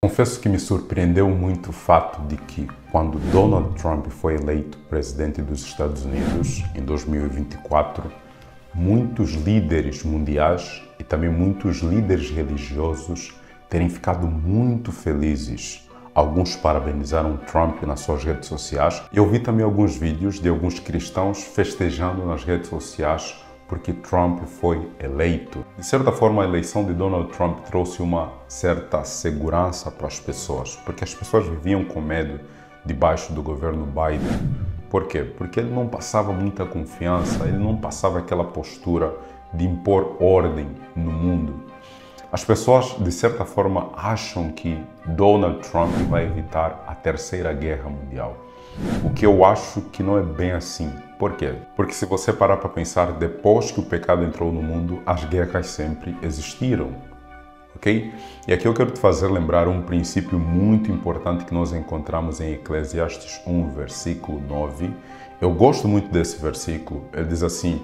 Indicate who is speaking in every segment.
Speaker 1: Confesso que me surpreendeu muito o fato de que, quando Donald Trump foi eleito presidente dos Estados Unidos em 2024, muitos líderes mundiais e também muitos líderes religiosos terem ficado muito felizes. Alguns parabenizaram Trump nas suas redes sociais. Eu vi também alguns vídeos de alguns cristãos festejando nas redes sociais porque Trump foi eleito. De certa forma, a eleição de Donald Trump trouxe uma certa segurança para as pessoas, porque as pessoas viviam com medo debaixo do governo Biden. Por quê? Porque ele não passava muita confiança, ele não passava aquela postura de impor ordem no mundo. As pessoas, de certa forma, acham que Donald Trump vai evitar a Terceira Guerra Mundial. O que eu acho que não é bem assim. Por quê? Porque se você parar para pensar, depois que o pecado entrou no mundo, as guerras sempre existiram. Ok? E aqui eu quero te fazer lembrar um princípio muito importante que nós encontramos em Eclesiastes 1, versículo 9. Eu gosto muito desse versículo. Ele diz assim: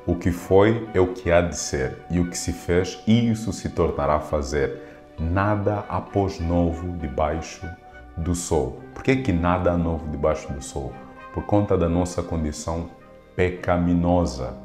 Speaker 1: o que foi é o que há de ser, e o que se fez, isso se tornará a fazer. Nada após novo debaixo do sol. Por que nada há novo debaixo do sol? Por conta da nossa condição pecaminosa,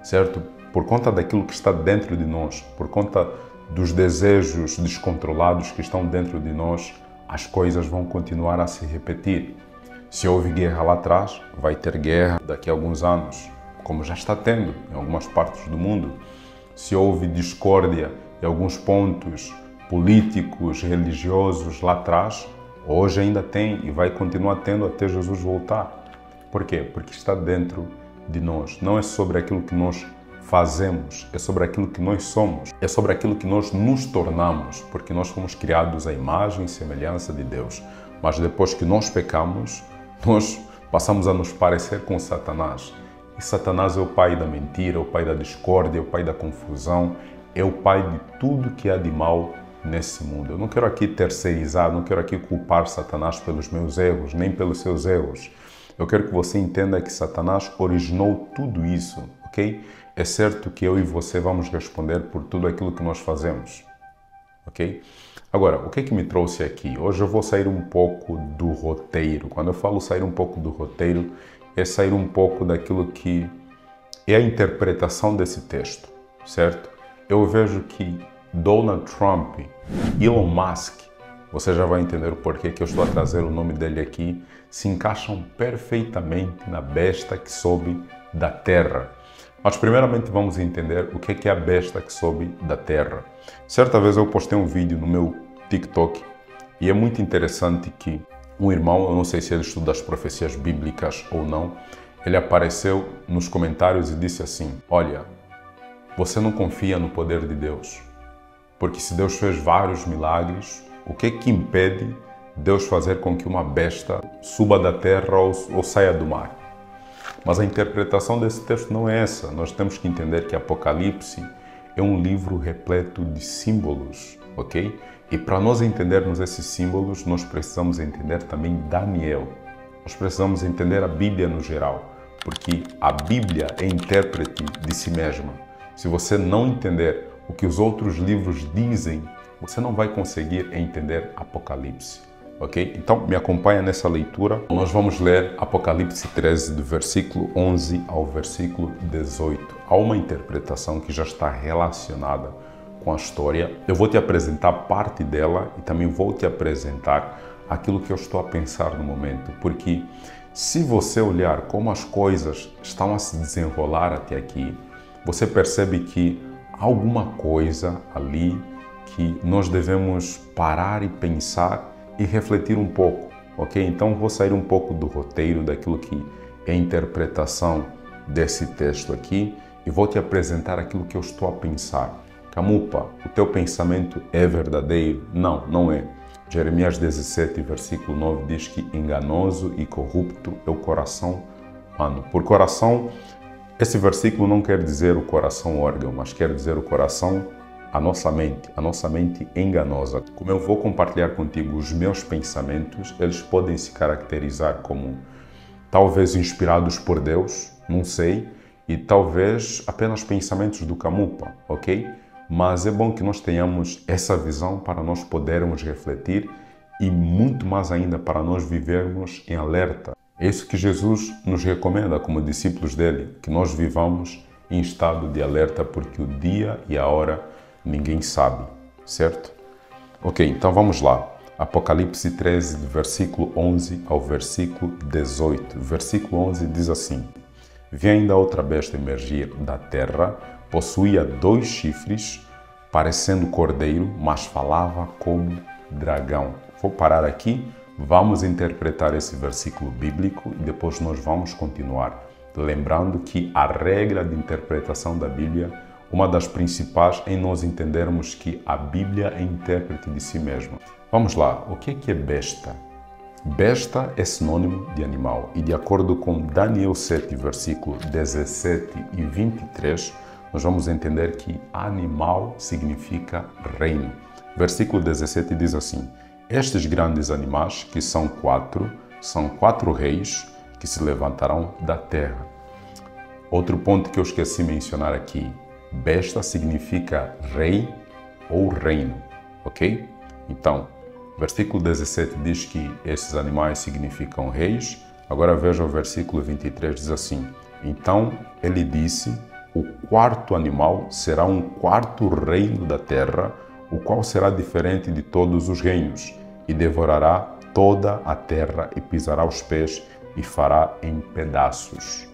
Speaker 1: certo? Por conta daquilo que está dentro de nós, por conta dos desejos descontrolados que estão dentro de nós, as coisas vão continuar a se repetir. Se houve guerra lá atrás, vai ter guerra daqui a alguns anos, como já está tendo em algumas partes do mundo. Se houve discórdia em alguns pontos políticos, religiosos lá atrás, hoje ainda tem e vai continuar tendo até Jesus voltar. Por quê? Porque está dentro de nós. Não é sobre aquilo que nós fazemos, é sobre aquilo que nós somos, é sobre aquilo que nós nos tornamos, porque nós fomos criados à imagem e semelhança de Deus. Mas depois que nós pecamos, nós passamos a nos parecer com Satanás. E Satanás é o pai da mentira, é o pai da discórdia, é o pai da confusão, é o pai de tudo que há de mal nesse mundo. Eu não quero aqui terceirizar, não quero aqui culpar Satanás pelos meus erros, nem pelos seus erros. Eu quero que você entenda que Satanás originou tudo isso, ok? É certo que eu e você vamos responder por tudo aquilo que nós fazemos, ok? Agora, o que é que me trouxe aqui? Hoje eu vou sair um pouco do roteiro. Quando eu falo sair um pouco do roteiro, é sair um pouco daquilo que é a interpretação desse texto, certo? Eu vejo que Donald Trump e Elon Musk, você já vai entender o porquê que eu estou a trazer o nome dele aqui, se encaixam perfeitamente na besta que sobe da terra. Mas primeiramente vamos entender o que é a besta que sobe da terra. Certa vez eu postei um vídeo no meu TikTok e é muito interessante que um irmão, eu não sei se ele estuda as profecias bíblicas ou não, ele apareceu nos comentários e disse assim: olha, você não confia no poder de Deus, porque se Deus fez vários milagres, o que é que impede Deus fazer com que uma besta suba da terra ou saia do mar? Mas a interpretação desse texto não é essa. Nós temos que entender que Apocalipse é um livro repleto de símbolos, ok? E para nós entendermos esses símbolos, nós precisamos entender também Daniel. Nós precisamos entender a Bíblia no geral, porque a Bíblia é intérprete de si mesma. Se você não entender o que os outros livros dizem, você não vai conseguir entender Apocalipse, ok? Então, me acompanha nessa leitura. Nós vamos ler Apocalipse 13, do versículo 11 ao versículo 18. Há uma interpretação que já está relacionada com a história. Eu vou te apresentar parte dela e também vou te apresentar aquilo que eu estou a pensar no momento, porque se você olhar como as coisas estão a se desenrolar até aqui, você percebe que há alguma coisa ali que nós devemos parar e pensar e refletir um pouco, ok? Então vou sair um pouco do roteiro, daquilo que é a interpretação desse texto aqui e vou te apresentar aquilo que eu estou a pensar. Camupa, o teu pensamento é verdadeiro? Não, não é. Jeremias 17, versículo 9 diz que enganoso e corrupto é o coração humano. Por coração, esse versículo não quer dizer o coração órgão, mas quer dizer o coração, a nossa mente enganosa. Como eu vou compartilhar contigo os meus pensamentos, eles podem se caracterizar como talvez inspirados por Deus, não sei, e talvez apenas pensamentos do Camupa, ok? mas é bom que nós tenhamos essa visão para nós podermos refletir e muito mais ainda para nós vivermos em alerta. É isso que Jesus nos recomenda como discípulos dele, que nós vivamos em estado de alerta, porque o dia e a hora ninguém sabe, certo? Ok, então vamos lá. Apocalipse 13, versículo 11 ao versículo 18. Versículo 11 diz assim: Vi ainda outra besta emergir da terra, possuía 2 chifres, parecendo cordeiro, mas falava como dragão. Vou parar aqui, vamos interpretar esse versículo bíblico e depois nós vamos continuar. Lembrando que a regra de interpretação da Bíblia, uma das principais é nós entendermos que a Bíblia é intérprete de si mesma. Vamos lá, o que é besta? Besta é sinônimo de animal e de acordo com Daniel 7, versículo 17 e 23, nós vamos entender que animal significa reino. Versículo 17 diz assim: Estes grandes animais, que são 4 reis que se levantarão da terra. Outro ponto que eu esqueci de mencionar aqui, besta significa rei ou reino, ok? Então, versículo 17 diz que esses animais significam reis. Agora veja o versículo 23, diz assim: Então ele disse, o 4º animal será um 4º reino da terra, o qual será diferente de todos os reinos, e devorará toda a terra e pisará os pés e fará em pedaços.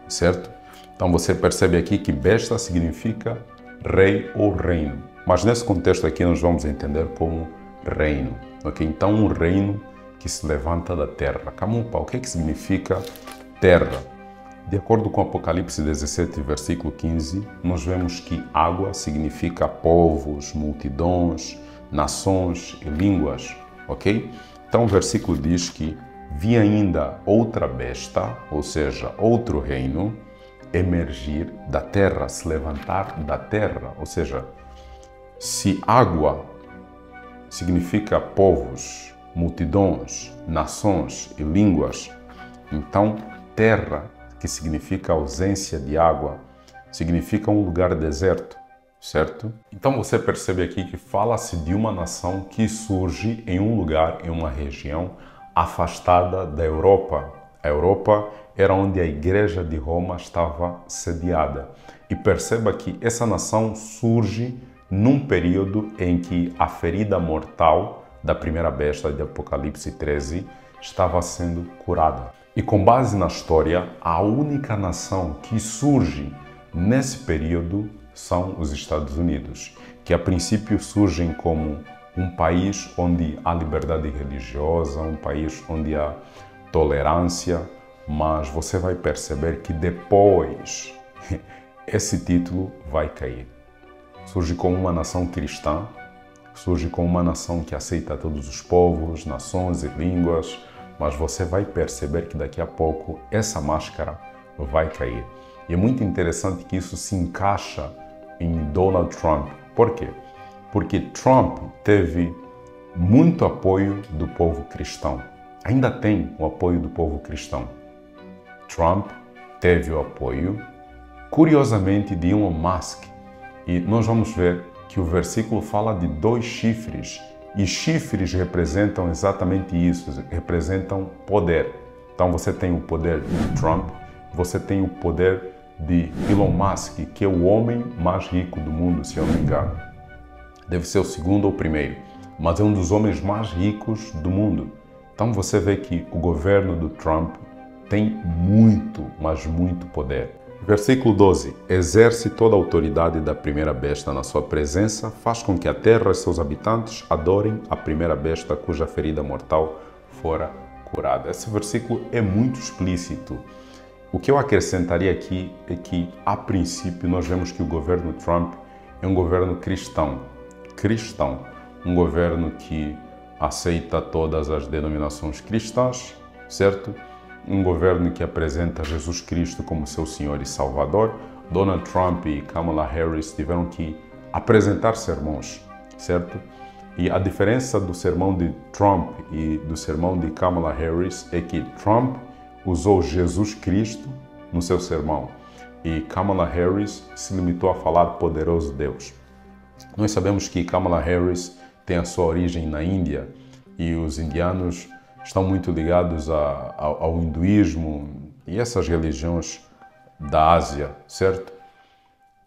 Speaker 1: Certo? Então você percebe aqui que besta significa rei ou reino. Mas nesse contexto aqui nós vamos entender como reino. Okay? Então um reino que se levanta da terra. Camupa, o que significa terra? De acordo com Apocalipse 17, versículo 15, nós vemos que água significa povos, multidões, nações e línguas. Ok? Então o versículo diz que vi ainda outra besta, ou seja, outro reino, emergir da terra, se levantar da terra. Ou seja, se água significa povos, multidões, nações e línguas, então terra, que significa ausência de água, significa um lugar deserto, certo? Então você percebe aqui que fala-se de uma nação que surge em um lugar, em uma região afastada da Europa. A Europa era onde a Igreja de Roma estava sediada. E perceba que essa nação surge num período em que a ferida mortal da primeira besta de Apocalipse 13 estava sendo curada. E com base na história, a única nação que surge nesse período são os Estados Unidos, que a princípio surgem como um país onde há liberdade religiosa, um país onde há tolerância, mas você vai perceber que depois esse título vai cair. Surge como uma nação cristã, surge como uma nação que aceita todos os povos, nações e línguas, mas você vai perceber que daqui a pouco essa máscara vai cair. E é muito interessante que isso se encaixa em Donald Trump. Por quê? Porque Trump teve muito apoio do povo cristão. Ainda tem o apoio do povo cristão. Trump teve o apoio, curiosamente, de Elon Musk. E nós vamos ver que o versículo fala de 2 chifres. E chifres representam exatamente isso, representam poder. Então você tem o poder de Trump, você tem o poder de Elon Musk, que é o homem mais rico do mundo, se eu não me engano. Deve ser o segundo ou o primeiro, mas é um dos homens mais ricos do mundo. Então você vê que o governo do Trump tem muito, mas muito poder. Versículo 12. Exerce toda a autoridade da primeira besta na sua presença, faz com que a terra e seus habitantes adorem a primeira besta cuja ferida mortal fora curada. Esse versículo é muito explícito. O que eu acrescentaria aqui é que, a princípio, nós vemos que o governo Trump é um governo cristão. Um governo que aceita todas as denominações cristãs, certo? Um governo que apresenta Jesus Cristo como seu Senhor e Salvador. Donald Trump e Kamala Harris tiveram que apresentar sermões, certo? E a diferença do sermão de Trump e do sermão de Kamala Harris é que Trump usou Jesus Cristo no seu sermão e Kamala Harris se limitou a falar poderoso Deus. Nós sabemos que Kamala Harris tem a sua origem na Índia e os indianos estão muito ligados ao hinduísmo e essas religiões da Ásia, certo?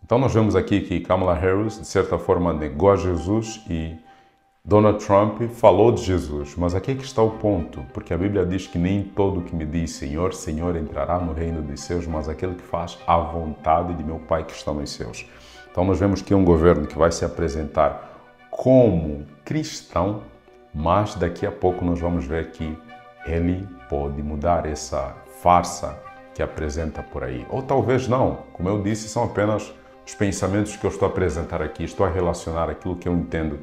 Speaker 1: Então nós vemos aqui que Kamala Harris, de certa forma, negou a Jesus e Donald Trump falou de Jesus. Mas aqui é que está o ponto, porque a Bíblia diz que nem todo que me diz Senhor, Senhor entrará no reino dos céus, mas aquele que faz a vontade de meu Pai que está nos céus. Então nós vemos que é um governo que vai se apresentar como cristão, mas daqui a pouco nós vamos ver que ele pode mudar essa farsa que apresenta por aí. Ou talvez não, como eu disse, são apenas os pensamentos que eu estou a apresentar aqui. Estou a relacionar aquilo que eu entendo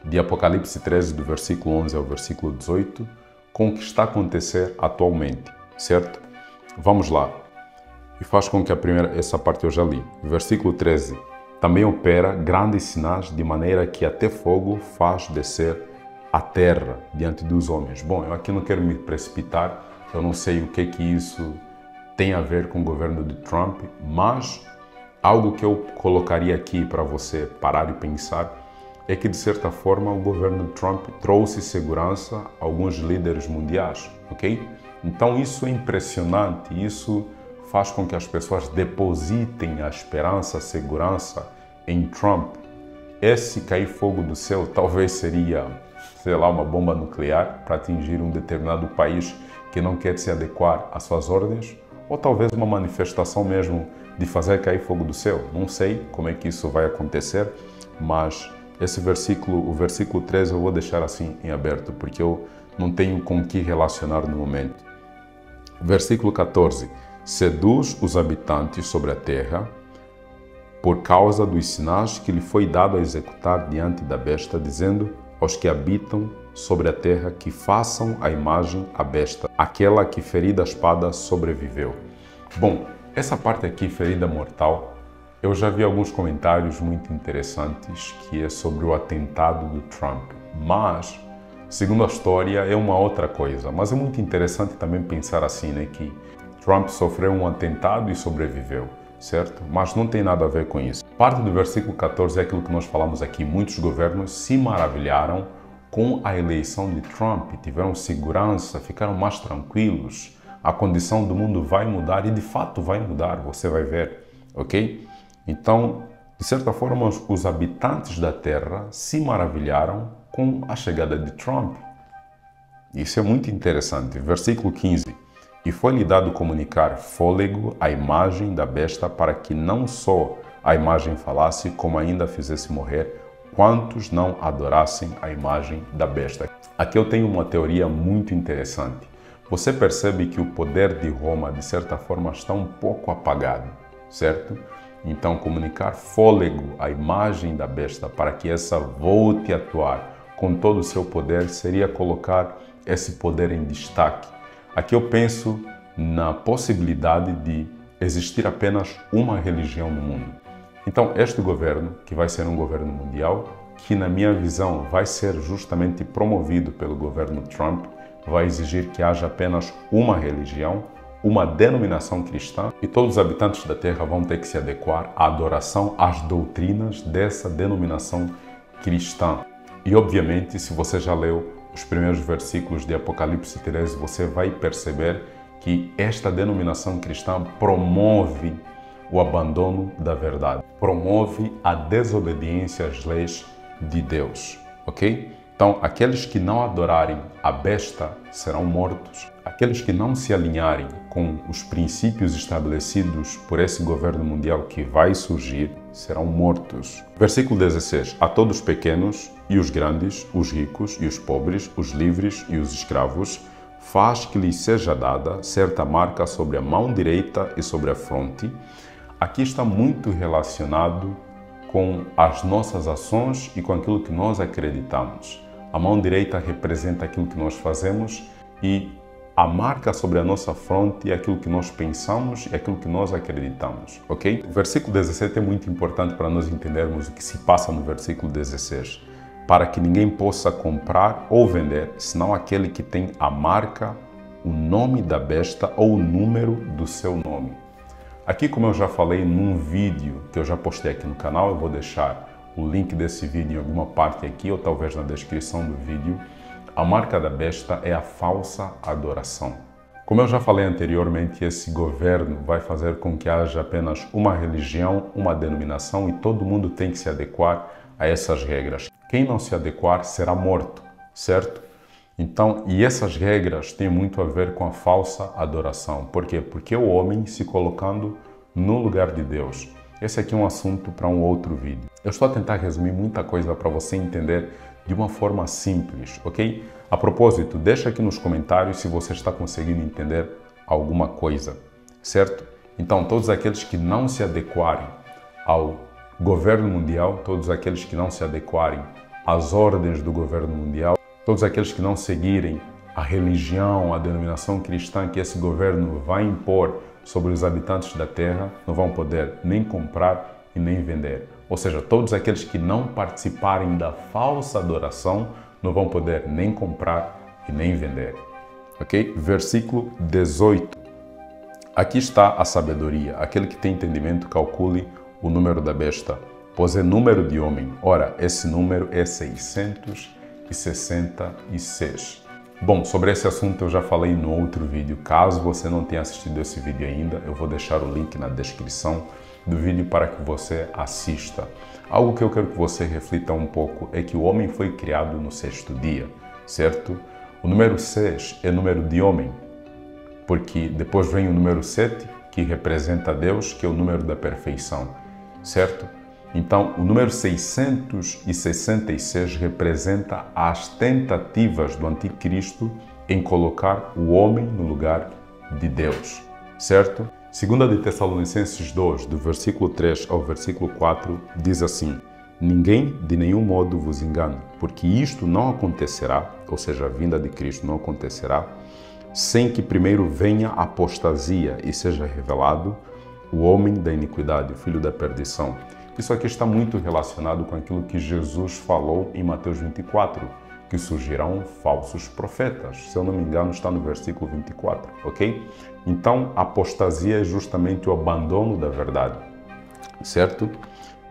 Speaker 1: de Apocalipse 13, do versículo 11 ao versículo 18, com o que está a acontecer atualmente, certo? Vamos lá. E faz com que essa parte eu já li. Versículo 13. Também opera grandes sinais, de maneira que até fogo faz descer a terra diante dos homens. Bom, eu aqui não quero me precipitar, eu não sei o que isso tem a ver com o governo de Trump, mas algo que eu colocaria aqui para você parar e pensar é que, de certa forma, o governo de Trump trouxe segurança a alguns líderes mundiais, ok? Então isso é impressionante, isso faz com que as pessoas depositem a esperança, a segurança em Trump. Esse cair fogo do céu talvez seria, sei lá, uma bomba nuclear para atingir um determinado país que não quer se adequar às suas ordens, ou talvez uma manifestação mesmo de fazer cair fogo do céu. Não sei como é que isso vai acontecer, mas esse versículo, o versículo 13, eu vou deixar assim em aberto, porque eu não tenho com que relacionar no momento. Versículo 14. Seduz os habitantes sobre a terra por causa dos sinais que lhe foi dado a executar diante da besta, dizendo aos que habitam sobre a terra que façam a imagem à besta, aquela que ferida a espada sobreviveu. Bom, essa parte aqui, ferida mortal, eu já vi alguns comentários muito interessantes que é sobre o atentado do Trump, mas, segundo a história, é uma outra coisa. Mas é muito interessante também pensar assim, né, que Trump sofreu um atentado e sobreviveu, certo? Mas não tem nada a ver com isso. Parte do versículo 14 é aquilo que nós falamos aqui. Muitos governos se maravilharam com a eleição de Trump, tiveram segurança, ficaram mais tranquilos. A condição do mundo vai mudar e de fato vai mudar, você vai ver, ok? Então, de certa forma, os habitantes da Terra se maravilharam com a chegada de Trump. Isso é muito interessante. Versículo 15. E foi-lhe dado comunicar fôlego à imagem da besta para que não só a imagem falasse, como ainda fizesse morrer quantos não adorassem a imagem da besta. Aqui eu tenho uma teoria muito interessante. Você percebe que o poder de Roma, de certa forma, está um pouco apagado, certo? Então, comunicar fôlego à imagem da besta para que essa volte a atuar com todo o seu poder seria colocar esse poder em destaque. Aqui eu penso na possibilidade de existir apenas uma religião no mundo. Então, este governo, que vai ser um governo mundial, que na minha visão vai ser justamente promovido pelo governo Trump, vai exigir que haja apenas uma religião, uma denominação cristã, e todos os habitantes da Terra vão ter que se adequar à adoração, às doutrinas dessa denominação cristã. E obviamente, se você já leu os primeiros versículos de Apocalipse 13, você vai perceber que esta denominação cristã promove o abandono da verdade, promove a desobediência às leis de Deus, ok? Então, aqueles que não adorarem a besta serão mortos. Aqueles que não se alinharem com os princípios estabelecidos por esse governo mundial que vai surgir serão mortos. Versículo 16. A todos os pequenos e os grandes, os ricos e os pobres, os livres e os escravos, faz que lhes seja dada certa marca sobre a mão direita e sobre a fronte. Aqui está muito relacionado com as nossas ações e com aquilo que nós acreditamos. A mão direita representa aquilo que nós fazemos e a marca sobre a nossa fronte é aquilo que nós pensamos e aquilo que nós acreditamos, ok? O versículo 17 é muito importante para nós entendermos o que se passa no versículo 16. Para que ninguém possa comprar ou vender, senão aquele que tem a marca, o nome da besta ou o número do seu nome. Aqui, como eu já falei num vídeo que eu já postei aqui no canal, eu vou deixar o link desse vídeo em alguma parte aqui ou talvez na descrição do vídeo. A marca da besta é a falsa adoração. Como eu já falei anteriormente, esse governo vai fazer com que haja apenas uma religião, uma denominação e todo mundo tem que se adequar a essas regras. Quem não se adequar será morto, certo? Então, e essas regras têm muito a ver com a falsa adoração. Por quê? Porque o homem se colocando no lugar de Deus. Esse aqui é um assunto para um outro vídeo. Eu estou a tentar resumir muita coisa para você entender de uma forma simples, ok? A propósito, deixa aqui nos comentários se você está conseguindo entender alguma coisa, certo? Então, todos aqueles que não se adequarem ao governo mundial, todos aqueles que não se adequarem às ordens do governo mundial, todos aqueles que não seguirem a religião, a denominação cristã que esse governo vai impor sobre os habitantes da terra, não vão poder nem comprar e nem vender. Ou seja, todos aqueles que não participarem da falsa adoração não vão poder nem comprar e nem vender. Ok? Versículo 18. Aqui está a sabedoria. Aquele que tem entendimento, calcule o número da besta, pois é número de homem. Ora, esse número é 666. Bom, sobre esse assunto eu já falei no outro vídeo. Caso você não tenha assistido esse vídeo ainda, eu vou deixar o link na descrição do vídeo para que você assista. Algo que eu quero que você reflita um pouco é que o homem foi criado no sexto dia, certo? O número 6 é número de homem, porque depois vem o número 7, que representa Deus, que é o número da perfeição, certo? Então, o número 666 representa as tentativas do anticristo em colocar o homem no lugar de Deus, certo? Segunda de Tessalonicenses 2, do versículo 3 ao versículo 4, diz assim: ninguém de nenhum modo vos engane, porque isto não acontecerá, ou seja, a vinda de Cristo não acontecerá, sem que primeiro venha a apostasia e seja revelado o homem da iniquidade, o filho da perdição. Isso aqui está muito relacionado com aquilo que Jesus falou em Mateus 24, que surgirão falsos profetas. Se eu não me engano, está no versículo 24, ok? Então, apostasia é justamente o abandono da verdade, certo?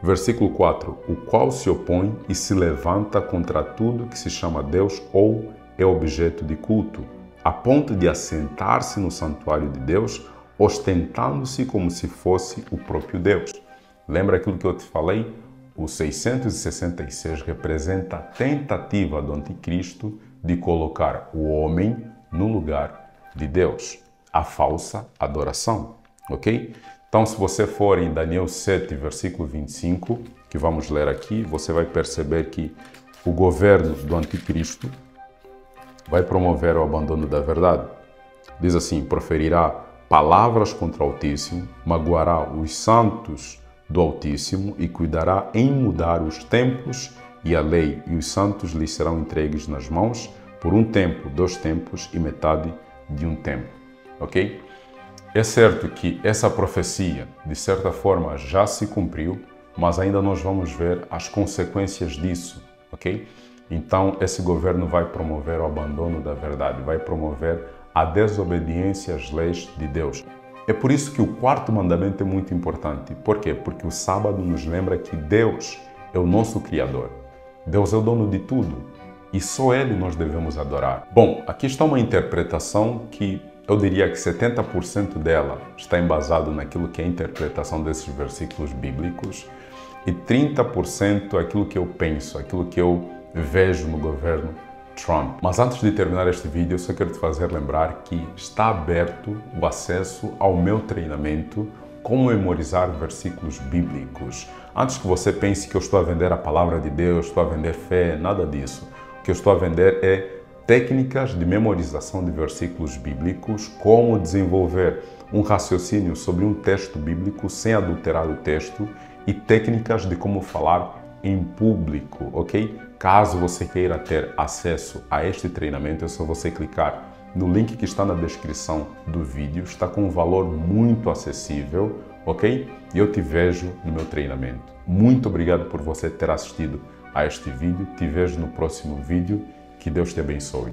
Speaker 1: Versículo 4, o qual se opõe e se levanta contra tudo que se chama Deus ou é objeto de culto, a ponto de assentar-se no santuário de Deus, ostentando-se como se fosse o próprio Deus. Lembra aquilo que eu te falei? O 666 representa a tentativa do anticristo de colocar o homem no lugar de Deus, a falsa adoração, ok? Então, se você for em Daniel 7, versículo 25, que vamos ler aqui, você vai perceber que o governo do anticristo vai promover o abandono da verdade. Diz assim: proferirá palavras contra o Altíssimo, magoará os santos do Altíssimo e cuidará em mudar os tempos e a lei, e os santos lhe serão entregues nas mãos por um tempo, 2 tempos e metade de um tempo. Ok? É certo que essa profecia, de certa forma, já se cumpriu, mas ainda nós vamos ver as consequências disso, ok? Então, esse governo vai promover o abandono da verdade, vai promover a desobediência às leis de Deus. É por isso que o 4º mandamento é muito importante. Por quê? Porque o sábado nos lembra que Deus é o nosso Criador. Deus é o dono de tudo e só Ele nós devemos adorar. Bom, aqui está uma interpretação que eu diria que 70% dela está embasado naquilo que é a interpretação desses versículos bíblicos e 30% aquilo que eu penso, aquilo que eu vejo no governo Trump. Mas antes de terminar este vídeo, eu só quero te fazer lembrar que está aberto o acesso ao meu treinamento Como Memorizar Versículos Bíblicos. Antes que você pense que eu estou a vender a palavra de Deus, estou a vender fé, nada disso. O que eu estou a vender é técnicas de memorização de versículos bíblicos, como desenvolver um raciocínio sobre um texto bíblico sem adulterar o texto e técnicas de como falar em público, ok? Caso você queira ter acesso a este treinamento, é só você clicar no link que está na descrição do vídeo. Está com um valor muito acessível, ok? E eu te vejo no meu treinamento. Muito obrigado por você ter assistido a este vídeo. Te vejo no próximo vídeo. Que Deus te abençoe.